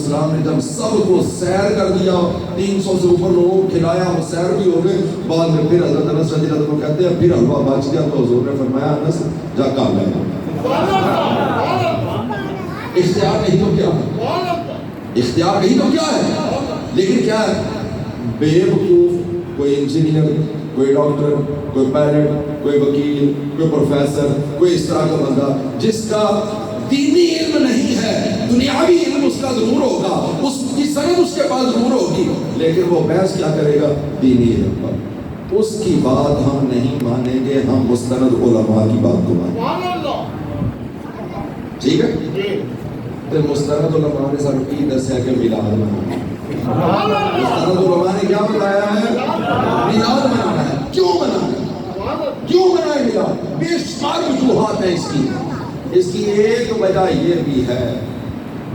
السلام نے جب سب کو سیر کر دیا، 300 سے اوپر لوگوں کو کھلایا، وہ سیر بھی ہو گئے، بعد میں پھر حضرت انس رضی اللہ عنہ کہتے ہیں پھر حلوہ بچ گیا تو حضور نے فرمایا انس جا کھا لے۔ اختیار نہیں تو کیا ہے، اختیار نہیں تو کیا ہے، لیکن کیا ہے، بے وقوف کوئی انجینئر، کوئی ڈاکٹر، کوئی پائلٹ، کوئی وکیل، کوئی پروفیسر، کوئی اس طرح کا بندہ جس کا دینی علم نہیں ہے، دنیاوی علم اس کا ضرور ہوگا، اس کی سند اس کے پاس ضرور ہوگی، لیکن وہ بحث کیا کرے گا دینی علم پر، اس کی بات ہم نہیں مانیں گے، ہم مستند علماء کی بات کو مانیں گے۔ ٹھیک ہے، تو مستند علماء نے سب کی دسیا کہ میلاد منانا ہے، مستند علماء نے کیا بتایا ہے، میلاد منانا ہے۔ کیوں منانا ہے، کیوں منائے میلاد؟ بے شمار وجوہات ہیں اس کی ایک وجہ یہ بھی ہے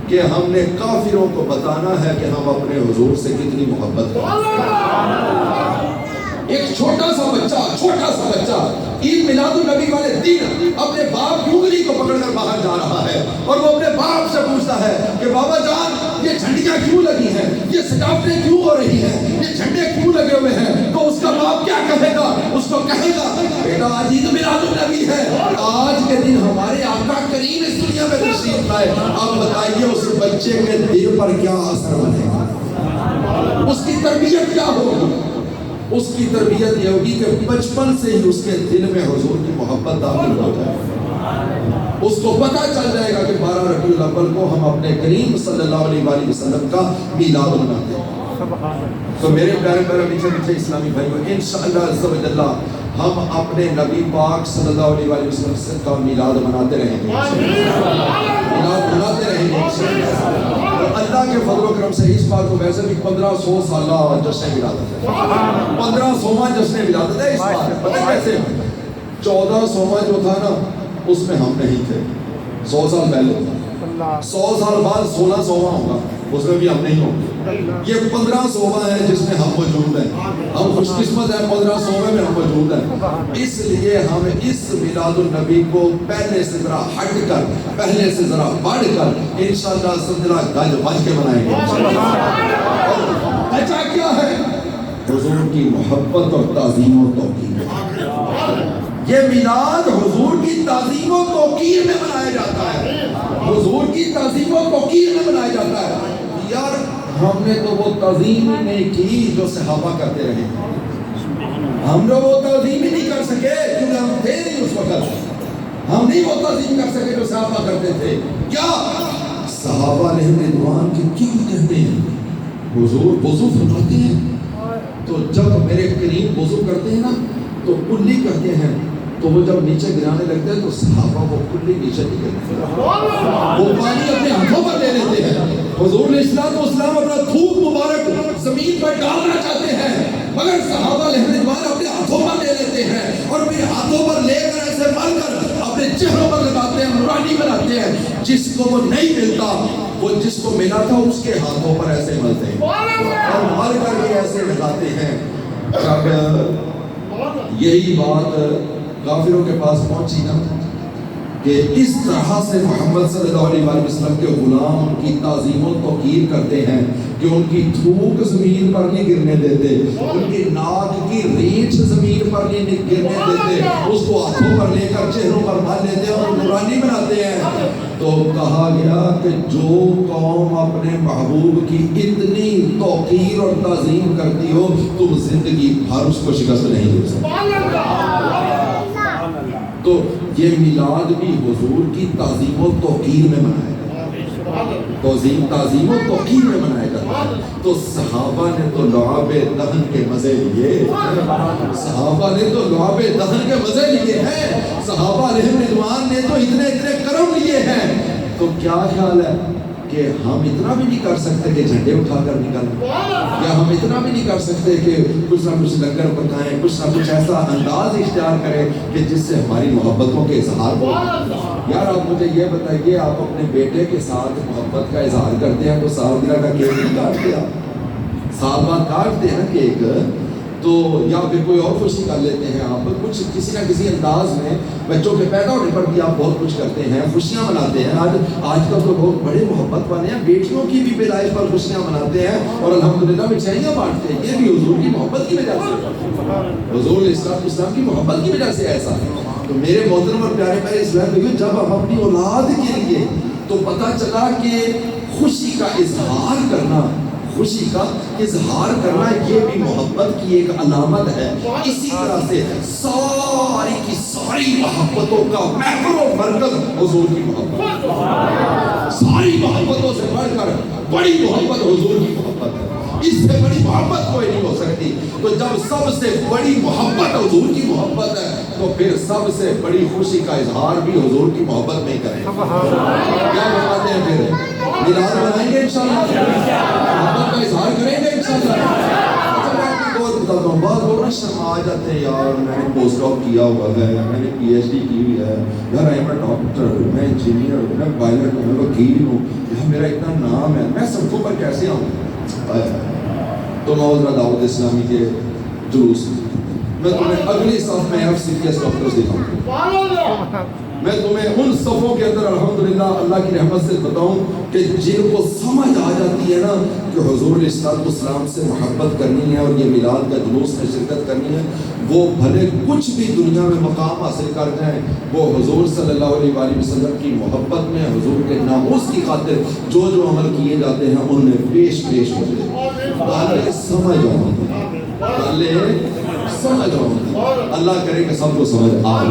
کہ ہم نے کافروں کو بتانا ہے کہ ہم اپنے حضور سے کتنی محبت کرتے ہیں۔ ایک چھوٹا سا بچہ عید میلاد النبی والے دن اپنے باپ کی انگلی کو پکڑ کر باہر جا رہا ہے اور وہ اپنے باپ سے پوچھتا ہے کہ بابا جان یہ جھنڈیاں کیوں لگی ہیں، یہ سجاوٹیں کیوں ہو رہی ہیں، یہ جھنڈے کیوں لگے ہوئے ہیں؟ تو اس کا باپ کیا کہے گا؟ اس کو کہے گا بیٹا آج عید میلاد النبی ہے، آج کے دن ہمارے آقا کریم اس دنیا میں تشریف لائے، اب بتائیے اس بچے کے دل پر کیا اثر بنے گا، اس کی تربیت کیا ہوگی؟ اس کی تربیت یہ ہوگی کہ بچپن سے ہی اس کے دل میں حضور کی محبت داخل ہو جائے، اس کو پتہ چل جائے گا کہ 12 ربیع الاول کو ہم اپنے کریم صلی اللہ علیہ وآلہ وسلم کا میلاد مناتے ہیں۔ تو میرے پیارے میٹھے اسلامی بھائیو، انشاءاللہ عز و جل ہم اپنے نبی پاک صلی اللہ علیہ وآلہ وسلم کا میلاد مناتے رہیں گے، میلاد مناتے رہیں گے، اور اللہ کے فضل و کرم سے اس بار کو ویسے بھی 1500 سالہ جشن ولادت ہے، 1500واں جشن ولادت ہے اس بار۔ پتہ کیسے 1400واں جو تھا نا اس میں ہم نہیں تھے، 100 سال پہلے تھا، 100 سال بعد 1600واں ہوگا، اس میں بھی ہم نہیں ہوں گے۔ یہ 1500واں ہے جس میں ہم موجود ہیں، ہم خوش قسمت ہیں 1500واں میں ہم موجود ہیں، اس لیے ہم اس میلاد النبی کو پہلے سے ذرا ہٹ کر، پہلے سے ذرا بڑھ کر انشاءاللہ سندرہ گج بج کے منائیں گے۔ وجہ کیا ہے؟ حضور کی محبت اور تعظیم و توقیر، یہ میلاد حضور کی تعظیم و توقیر میں منایا جاتا ہے، حضور کی تعظیم و توقیر میں منایا جاتا ہے۔ یار ہم نے تو وہ تعظیم ہی نہیں کی جو صحابہ کرتے رہے، ہم نے وہ تعظیم ہی نہیں کر سکے کیونکہ ہم تھے نہیں اس وقت، ہم نہیں وہ تعظیم کر سکے جو صحابہ کرتے تھے۔ کیا صحابہ علیہ رضوان کی کیا کہتے ہیں؟ حضور وضو فرماتے ہیں تو جب میرے کریم وضو کرتے ہیں نا تو کلی کرتے ہیں، تو وہ جب نیچے گرانے لگتے ہیں تو صحابہ وہ کلی نیچے نہیں گرتے، وہ پانی اپنے ہاتھوں پر لے لیتے ہیں۔ حضور علیہ الصلوۃ والسلام اپنا تھوک مبارک زمین پر ڈالنا چاہتے ہیں، مگر صحابہ علیہ رضوان اپنے ہاتھوں پر لے لیتے ہیں اور پھر ہاتھوں پر لے کر ایسے مل کر اپنے چہروں پر لگاتے ہیں، نورانی بناتے ہیں۔ جس کو وہ نہیں ملتا، وہ جس کو ملا تھا اس کے ہاتھوں پر ایسے ملتے ہیں اور مل کر کے ایسے لگاتے ہیں۔ جب یہی بات کافروں کے پاس پہنچی نا کہ اس طرح سے محمد صلی اللہ علیہ وآلہ وسلم کے غلام ان کی تعظیم و توقیر کرتے ہیں کہ ان کی تھوک زمین پر نہیں گرنے دیتے، ان کی ناک کی ریچھ زمین پر نہیں گرنے دیتے، اس کو ہاتھوں پر لے کر چہروں پر مال لیتے ہیں اور نورانی بناتے ہیں۔ تو کہا گیا کہ جو قوم اپنے محبوب کی اتنی توقیر اور تعظیم کرتی ہو تم زندگی بھر اس کو شکست نہیں دے سکتے۔ تو یہ میلاد بھی حضور کی تعظیم و توقیر میں منایا جاتا ہے، تعظیم و توقیر میں منایا جاتا ہے۔ تو صحابہ نے تو لعاب دہن کے مزے لیے، صحابہ نے تو لعاب دہن کے مزے لیے ہیں، صحابہ علیہ رضوان نے تو اتنے اتنے کرم لیے ہیں۔ تو کیا خیال ہے کہ ہم اتنا بھی نہیں کر سکتے کہ جھنڈے اٹھا کر نکلیں، یا ہم اتنا بھی نہیں کر سکتے کہ کچھ نہ کچھ لنگر پکائیں، کچھ نہ کچھ ایسا انداز اختیار کریں کہ جس سے ہماری محبتوں کے اظہار ہو؟ یار آپ مجھے یہ بتائیے، آپ اپنے بیٹے کے ساتھ محبت کا اظہار کرتے ہیں تو سالگرہ کا کیک نہیں کاٹتے؟ آپ سال بعد کاٹتے ہیں کیک، تو یا پھر کوئی اور خوشی کر لیتے ہیں آپ کچھ کسی نہ کسی انداز میں. بچوں کے پیدا ہونے پر بھی آپ بہت کچھ کرتے ہیں, خوشیاں مناتے ہیں. آج کل تو لوگ بڑے محبت والے ہیں, بیٹیوں کی بھی پیدائش پر خوشیاں مناتے ہیں اور الحمدللہ مٹھائیاں بانٹتے ہیں. یہ بھی حضور کی محبت کی وجہ سے, حضور اسلام کی محبت کی وجہ سے ایسا ہے. تو میرے محترم اور پیارے میرے اسلام بھائیو, جب ہم اپنی اولاد کے لیے تو پتہ چلا کہ خوشی کا اظہار کرنا, خوشی کا اظہار کرنا یہ بھی محبت کی ایک علامت ہے. اسی طرح سے ساری کی ساری محبتوں کا محور و مرکز حضور کی محبت, ساری محبتوں سے بڑھ کر بڑی محبت حضور کی محبت ہے. اس سے بڑی محبت کوئی نہیں ہو سکتی. تو جب سب سے بڑی محبت حضور کی محبت ہے تو پھر سب سے بڑی خوشی کا اظہار بھی حضور کی محبت میں کریں. کیا فرماتے ہیں پھر؟ میلاد منائیں گے انشاءاللہ, محبت کا اظہار کریں گے انشاءاللہ. بتاتا ہوں, بعض لوگ شرما آ جاتے ہیں, یار میں نے پوسٹ ڈاک کیا ہوا ہے, میں نے پی ایچ ڈی کی ہوئی ہے, یار میں ڈاکٹر ہوں, میں انجینئر ہوں, میں پائلٹ ہوں, میں وکیل ہوں, یار میرا اتنا نام ہے, میں سڑکوں پر کیسے آؤں؟ تو نوزہ دعوت اسلامی کے جلوس میں تمہیں اگلی صف میں FCPS ڈاکٹرز دکھاؤں گا. میں تمہیں ان صفوں کے اندر الحمدللہ اللہ کی رحمت سے بتاؤں کہ جن کو سمجھ آ جاتی ہے نا کہ حضور علیہ السلام سے محبت کرنی ہے اور یہ میلاد کا جلوس میں شرکت کرنی ہے, وہ بھلے کچھ بھی دنیا میں مقام حاصل کر جائیں, وہ حضور صلی اللہ علیہ وآلہ وسلم کی محبت میں حضور کے ناموس کی خاطر جو جو عمل کیے جاتے ہیں ان میں پیش ہو جائے. پہلے سمجھ آؤں, اللہ کرے کہ سب کو سمجھ آئے.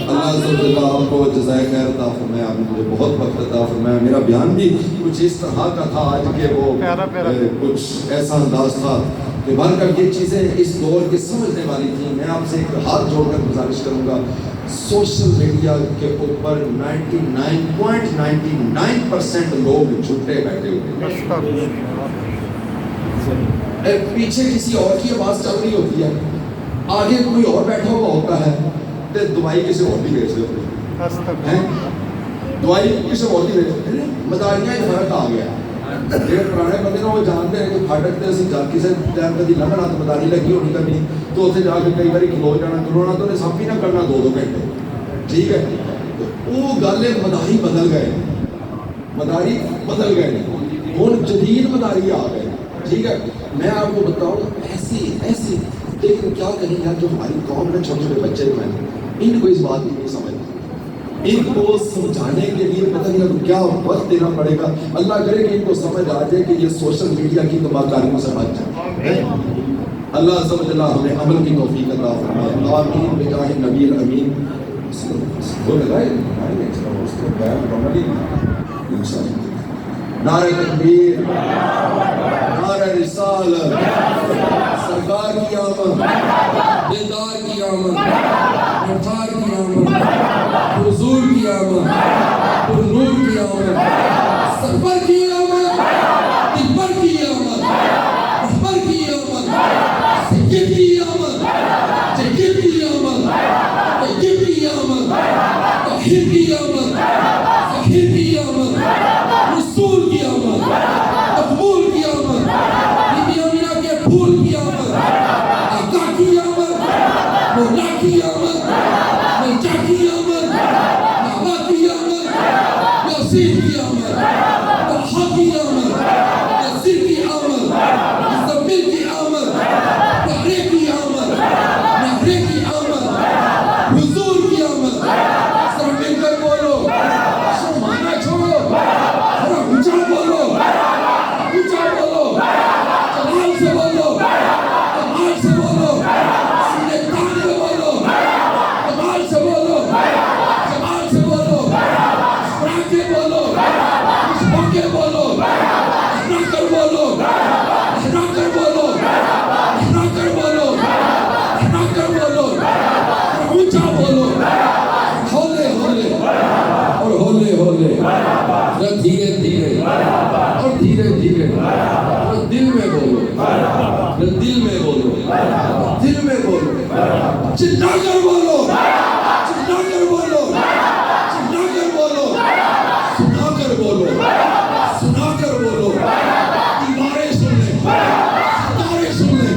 اللہ سبحانہ آپ کو جزائے خیر عطا فرمائے. آپ نے مجھے بہت وقت عطا فرمایا. میرا بیان بھی کچھ اس طرح کا تھا آج کے, وہ کچھ ایسا انداز تھا کہ بھر کر یہ چیزیں اس دور کے سمجھنے والی تھیں. میں آپ سے ایک ہاتھ جوڑ کر گزارش کروں گا, سوشل میڈیا کے اوپر 99.99% لوگ جھوٹے بیٹھے ہوتے ہیں. پیچھے کسی اور کی آواز چل رہی ہوتی ہے, آگے کوئی اور بیٹھا ہوا ہوتا ہے, تو دوائی کسی اور بھی بھیج دیتے ہیں, دوائی کسی اور بھی بھیج دیتے. مداریاں فرق آ گیا. جیسے پرانے بندے نا وہ جانتے ہیں کہ پھاٹک سے اسی کسی ٹائم کدی لگنا تو مداری لگی ہونی کبھی, تو اتنے جا کے کئی باری کھلو جانا, کھلونا تو انہیں سب ہی نہ کرنا 2-2 گھنٹے. ٹھیک ہے, تو وہ گل مداری بدل گئے, مداری بدل گئے, ہوں جدید مداری آ گئے. ٹھیک ہے, میں آپ کو بتاؤں ایسی لیکن کیا کہیں یار, جو ہماری قوم میں چھوٹے چھوٹے بچے جو ہیں ان کو اس بات کی نہیں سمجھ, ان کو سمجھانے کے لیے پتہ نہیں کیا وقت دینا پڑے گا. اللہ کرے کہ ان کو سمجھ آ جائے کہ یہ سوشل میڈیا کی تباہ کاریوں سے بچ جائے. اللہ عز و جل ہمیں عمل کی توفیق عطا فرمائے. آمین بجاہ نبی الامین. نعرہ تکبیر, نعرہ رسالت, سرکار کی آمد, دیدار کی آمد, مختار کی آمد, حضور کی آمد, نور کی آمد, سرور کی آمد, دلبر کی آمد, رہبر کی آمد, سید کی آمد, جید کی آمد, طیب کی آمد, طاہر کی آمد, ظاہر کی آمد, رسول کی آمد, مقبول کی آمد, بی آمینہ کے پھول کی آمد, آقا کی آمد, مولا کی آمد, ملجا کی آمد, نعمہ کی آمد, یاسین کی آمد, طلحہ کی آمد, یاسین کی آمد, مزمل کی آمد, پیارے کی آمد, نہرے کی آمد, حضور کی آمد. سب مل کر بولو, شرمانا چھوڑو, ذرا اونچا بولو, اونچا بولو, جلال سے بولو, کمال سے بولو, سینے تان سے بولو, کمال سے بولو, جمال سے بولو, شرا کے بولو, شبا کے بولو, احرا کر بولو, احرا کر بولو, احرا کر بولو, احرا کر بولو, اونچا بولو, ہولے ہولے اور ہولے ہولے, دھیرے دھیرے اور دھیرے دھیرے, اور دل میں بولو, دل میں بولو, دل میں بولو, چلا کر بولو, چلا کر بولو, چلا کر بولو, سنا کر بولو, سنا کر بولو. دیواریں سن لیں, ستارے سن لیں,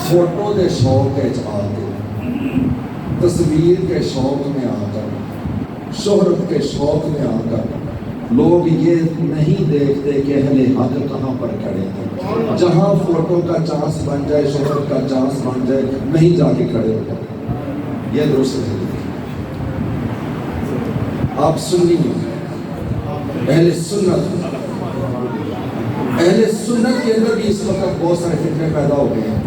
فوٹو کے شوق کے آ کے، تصویر کے شوق میں آ کر، شہرت کے شوق میں آ کر لوگ یہ نہیں دیکھتے کہ اہل حق کہاں پر کھڑے ہیں. جہاں فوٹو کا چانس بن جائے، شہرت کا چانس بن جائے، نہیں جا کے کھڑے ہو جائے. یہ درست ہے. آپ سنی اہل سنت، اہل سنت کے اندر بھی اس وقت بہت سارے فتنے پیدا ہو گئے ہیں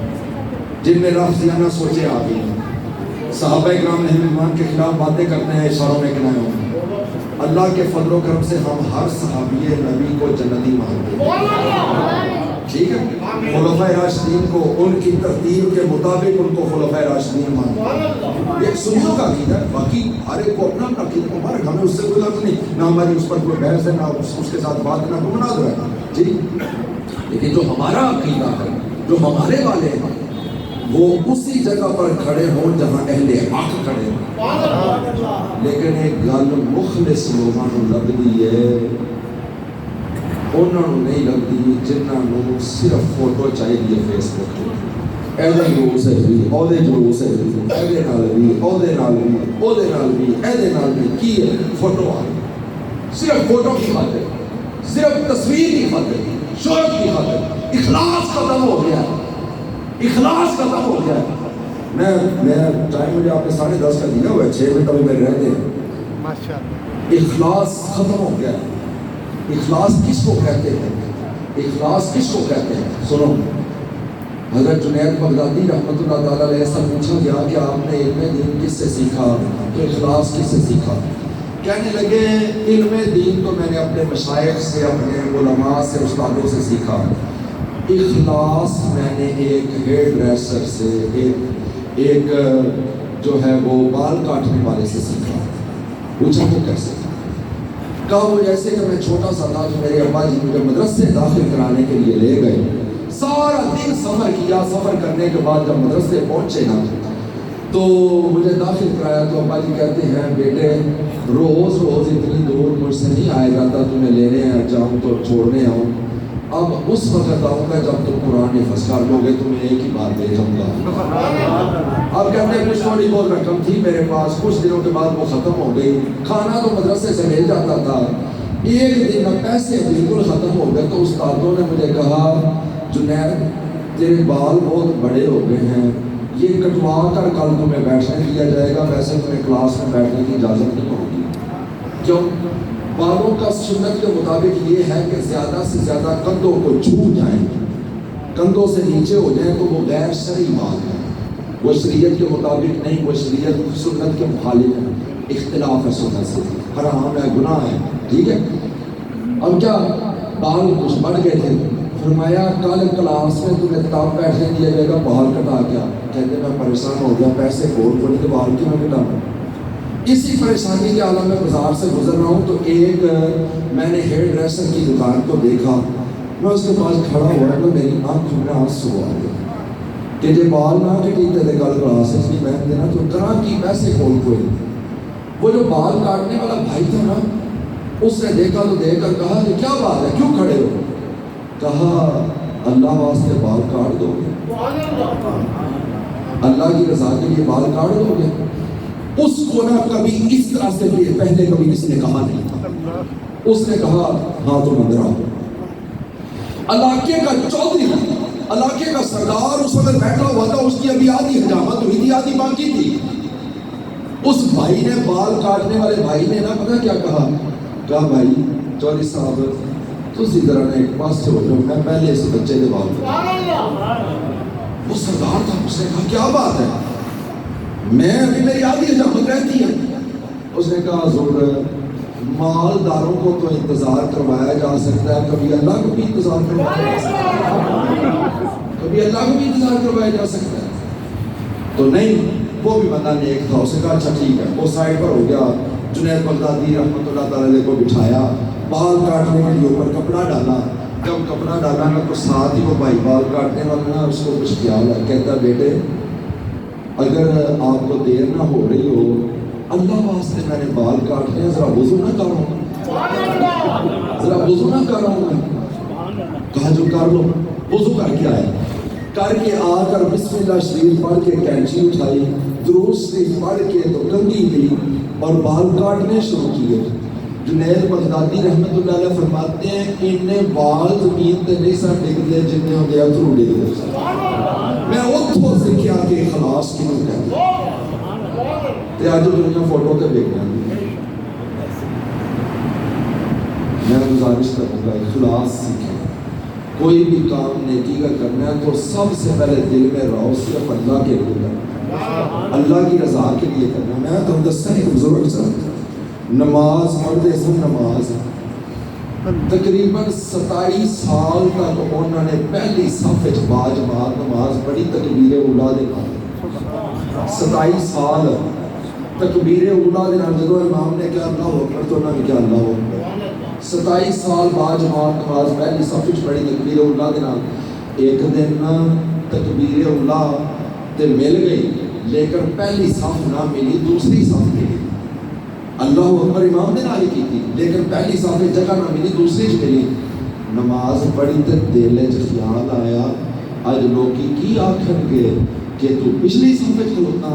جن میں لفظیانہ سوچیں آ گئی ہیں. صحابہ کرام نے ایمان کے خلاف باتیں کرتے ہیں، اشاروں میں کنائے ہوں. اللہ کے فضل و کرم سے ہم ہر صحابی نبی کو جنتی مانتے ہیں. ٹھیک ہے، خلفائے راشدین کو ان کی ترتیب کے مطابق ان کو خلفائے راشدین مانتے ہیں. یہ سنیوں کا عقیدہ ہے، باقی ہر ایک کو اپنا عقیدہ کو مارک، ہمیں اس سے کوئی لفظ نہیں، نہ ہماری اس پر کوئی بحث ہے، نہ اس کے ساتھ بات، نہ کوئی مناظرہ ہے. جی، لیکن جو ہمارا عقیدہ ہے، جو ہمارے والے ہیں، وہ اسی جگہ پر کھڑے ہوں جہاں اہل حق کھڑے ہوں. لیکن ایک گل مخلص لوگوں کو لگتی ہے، انہوں نے نہیں لگتی جنہوں نے صرف فوٹو چاہیے فیس بک پہ. ایسا جلوس ہے بھی، اودے جلوس ہے بھی، ایدے نال بھی، اودے نال بھی، اودے نال بھی، ایدے نال بھی. کی ہے فوٹو آ گئی، صرف فوٹو کی خاطر، صرف تصویر کی خاطر، شہرت کی خاطر. اخلاص ختم ہو گیا، اخلاص ختم ہو گیا. میں ٹائم مجھے آپ نے 10:30 کا دیا ہوا ہے، 6 منٹ ابھی میرے رہتے ہیں. اخلاص ختم ہو گیا. اخلاص کس کو کہتے ہیں؟ اخلاص کس کو کہتے ہیں؟ سنو، حضرت جنید بغدادی رحمۃ اللہ تعالیٰ علیہ سے پوچھا گیا کہ آپ نے علم دین کس سے سیکھا، تو اخلاص کس سے سیکھا؟ کہنے لگے علم دین تو میں نے اپنے مشائخ سے، اپنے علماء سے، استادوں سے سیکھا. اخلاص میں نے ایک ہیئر ڈریسر سے، ایک جو ہے وہ بال کاٹنے والے سے سیکھا. پوچھا وہ کیسے؟ کہا وہ جیسے کہ میں چھوٹا سا تھا تو میرے ابا جی مجھے مدرسے داخل کرانے کے لیے لے گئے. سارا دن سفر کیا، سفر کرنے کے بعد جب مدرسے پہنچے نا تو مجھے داخل کرایا تو ابا جی کہتے ہیں بیٹے روز روز اتنی دور مجھ سے نہیں آئے گا، تمہیں لینے جاؤں تو چھوڑنے آؤں. اب اس وقت آؤں گا جب تم قرآن حفظ کر لو گے، تمہیں ایک ہی بات دے جاؤں گا. اب کہتے ہیں کچھ تھوڑی بہت رقم تھی میرے پاس، کچھ دنوں کے بعد وہ ختم ہو گئی. کھانا تو مدرسے سے مل جاتا تھا. ایک دن پیسے بالکل ختم ہو گئے تو استادوں نے مجھے کہا جنید تیرے بال بہت بڑے ہو گئے ہیں، یہ کٹوا کر کل تمہیں بیٹھنے دیا جائے گا، ویسے تمہیں کلاس میں بیٹھنے کی اجازت نہیں ہوگی. کیوں؟ بالوں کا سنت کے مطابق یہ ہے کہ زیادہ سے زیادہ کندھوں کو چھو جائیں، کندھوں سے نیچے ہو جائیں تو وہ غیر شرعی بات ہے، وہ شریعت کے مطابق نہیں، وہ شریعت سنت کے مخالف ہے. اختلاف ہے سنت سے، حرام ہے، گناہ ہے. ٹھیک ہے. اب کیا بال کچھ بڑھ گئے تھے، فرمایا کل کلاس میں تمہیں تب بیٹھنے دیا جائے گا، بال کٹا کیا؟ کہتے میں پریشان ہو گیا، پیسے کھول کھول کے بال کیوں میں کٹاؤں؟ اسی پریشانی کے عالم میں بازار سے گزر رہا ہوں تو ایک میں نے ہیئر ڈریسر کی دکان کو دیکھا. میں اس کے پاس کھڑا ہوا تو میری آنکھوں میں آنسو آ گئے کہ جی بال نہ کٹیتے تھے کل کلاس نہیں بیٹھ دینا تو طرح کی پیسے کھول کھول. وہ جو بال کاٹنے والا بھائی تھا نا، اس نے دیکھا تو دیکھ کر کہا کہ کیا بات ہے، کیوں کھڑے ہو؟ کہا اللہ واسطے بال کاٹ دو گے، اللہ کی رضا کے لیے بال کاٹ دو گے. اس کو نہ کبھی اس طرح سے پہلے کبھی کسی نے کہا نہیں تھا. اس نے کہا ہاں تم اندر آؤ. علاقے کا چودھری، علاقے کا سردار اس وقت بیٹھا ہوا تھا، اس کی ابھی آدھی حجامت ہوئی تھی، آدھی باقی تھی. اس بھائی نے، بال کاٹنے والے بھائی نے نا پتا کیا کہا؟ کہا بھائی چودھری صاحب تسی ذرا نے ایک پاس سے ہو جاؤ، میں پہلے اس بچے کے بال کاٹوں. وہ سردار تھا، اس نے کہا کیا بات ہے، میں ابھی میری آدھی حجامت رہتی ہے. اس نے کہا حضور مالداروں کو تو انتظار کروایا جا سکتا ہے، کبھی اللہ کو بھی انتظار کروایا جا سکتا ہے، کبھی اللہ کو بھی انتظار کروایا جا سکتا ہے. تو نہیں، وہ بھی بندہ نیک تھا. اس نے کہا اچھا ٹھیک ہے. وہ سائڈ پر ہو گیا. جنید بغدادی رحمۃ اللہ تعالی علیہ کو بٹھایا، بال کاٹنے کے لیے اوپر کپڑا ڈالا. جب کپڑا ڈالا نا تو ساتھ ہی وہ بھائی بال کاٹنے والا نا اس کو کچھ خیال ہے، کہتا بیٹے اگر آپ کو دیر نہ ہو رہی ہو، اللہ واسطے میں نے بال کاٹنے ہیں، ذرا وضو نہ کر رہا ہوں، ذرا وضو نہ کر رہا ہوں. میں کہا جو کر لو. وضو کر کے آیا. کر کے آ کر بسم اللہ شریف پڑھ کے کینچی اٹھائی، درود شریف پڑھ کے تو کنگھی گئی اور بال کاٹنے شروع کیے۔ جنید بغدادی رحمت اللہ علیہ فرماتے ہیں انہیں بال زمین تے نہیں سن ڈگدے جنہیں ہوندے اتھرو ڈگدے سن۔ میں اتھوں سیکھیا کہ اخلاص کیوں کہتے تے اج دنیا فوٹو تے دیکھ رہی میں گزارش کروں گا اخلاص سیکھیں۔ کوئی بھی کام نیکی کا کرنا ہے تو سب سے پہلے دل میں رہو صرف اللہ کے لیے کرنا، اللہ کی رضا کے لیے کرنا۔ میں تو دستا ایک بزرگ سے نماز پڑھتے سن، نماز تقریباً 27 سال تک انہوں نے پہلی صف وچ باجماعت نماز پڑھی تکبیر اولا دے نال۔ 27 سال تکبیر اولا دے نال، جدوں امام نے کہا اللہ اکبر تو انہوں نے کہا اللہ اکبر۔ 27 سال باجماعت نماز پہلی صف وچ پڑھی تکبیر اولا دے نال۔ ایک دن تکبیر اولا تے مل گئی لیکن پہلی صف نہ ملی، دوسری صف ملی۔ اللہ اکبر امام نے نال کی تھی لیکن پہلی صف میں جگہ نہ ملی، دوسری چ ملی۔ نماز پڑھی تے دل وچ خیال آیا اج لوکی کی آکھن گے کہ تو پچھلی صف وچ کھلوتا۔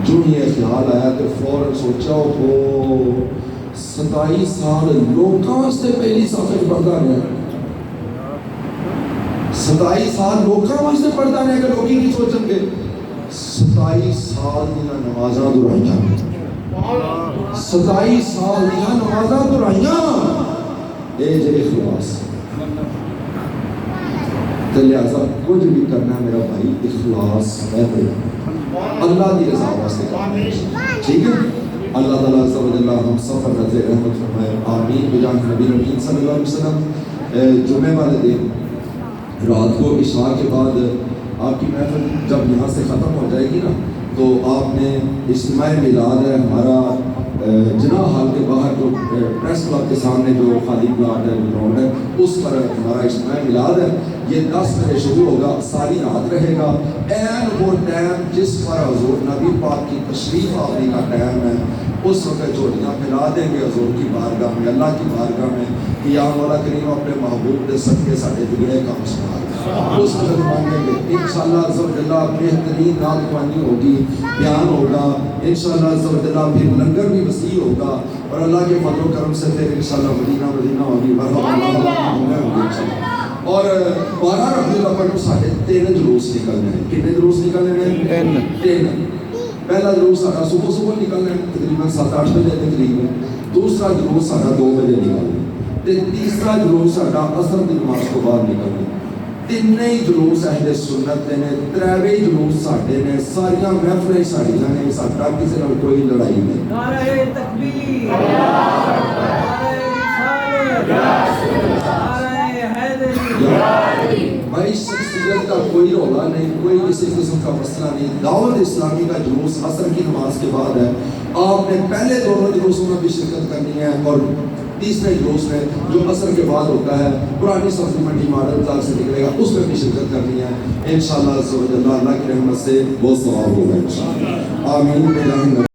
جو یہ خیال آیا تے فوراً سوچا ہو 27 سال لوکاں واسطے پہلی صف وچ پڑھدا رہیا، 27 سال لوکاں واسطے پڑھدا رہیا کہ لوکی کی سوچن گے۔ 27 سال دیاں نمازاں دہرائیاں، 27 سال دیاں نمازاں دہرائیاں، اے جے اخلاص۔ تے لہذا کچھ بھی کرنا میرا بھائی اخلاص ہے، اللہ کی رضا واسطے کرنا، ٹھیک ہے؟ اللہ تعالیٰ عز و جل ہم سفر رضی رحمت فرمائے، آمین بجان نبی امین صلی اللہ علیہ وسلم۔ جمعے والے دن رات کو عشاء کے بعد آپ کی محفل جب یہاں سے ختم ہو جائے گی نا تو آپ نے اجتماع میلاد ہے ہمارا جناح ہال کے باہر جو پریس کلب کے سامنے جو خالی پلاٹ ہے گراؤنڈ ہے اس پر ہمارا اجتماع میلاد ہے۔ یہ 10 بجے شروع ہوگا، ساری رات رہے گا۔ این وہ ٹائم جس پر حضور نبی پاک کی تشریف آوری کا ٹائم ہے اس وقت جھولیاں پھیلا دیں گے حضور کی بارگاہ میں، اللہ کی بارگاہ میں کہ یا مولا کریم اپنے محبوب دے صدقے ساڈے بگڑے کام سنوار۔ اس وقت مانگیں گے انشاءاللہ عز و جل بہترین نعت خوانی ہوگی، بیان ہوگا انشاءاللہ عز و جل، پھر لنگر بھی وسیع ہوگا اور اللہ کے فضل و کرم سے پھر انشاءاللہ مدینہ ہوگی، اور 12 ربیع الاول کو ساڈے 3 جلوس نکلنے ہیں۔ کتنے جلوس نکلنے ہیں؟ 3۔ پہلا جلوس ساڈا صبح نکلنا ہے تقریباً 7-8 بجے کے قریب، دوسرا جلوس ساڈا 2 بجے نکلنا تے تیسرا جلوس ساڈا عصر دی نماز تو بعد نکلنا۔ تینے جلوس اہل سنت نے، 3 جلوس ساڈے نے، ساریاں محفلیں ساڈیاں نے، ساڈا کسی نال کوئی لڑائی نہیں۔ نعرہ تکبیر، نعرہ رسالت، نعرہ حیدری۔ بھائی شخصیت کا کوئی رولا نہیں، کوئی کسی قسم کا مسئلہ نہیں۔ دعوت اسلامی کا جلوس عصر کی نماز کے بعد ہے، آپ نے پہلے دونوں جلوسوں میں بھی شرکت کرنی ہے اور تیسرے جلوس میں جو عصر کے بعد ہوتا ہے پرانی سبزی منڈی ماڈل بازار سے نکلے گا اس میں بھی شرکت کرنی ہے انشاءاللہ عز و جل۔ اللہ کی رحمت سے بہت ثواب ہوگا انشاءاللہ، آمین۔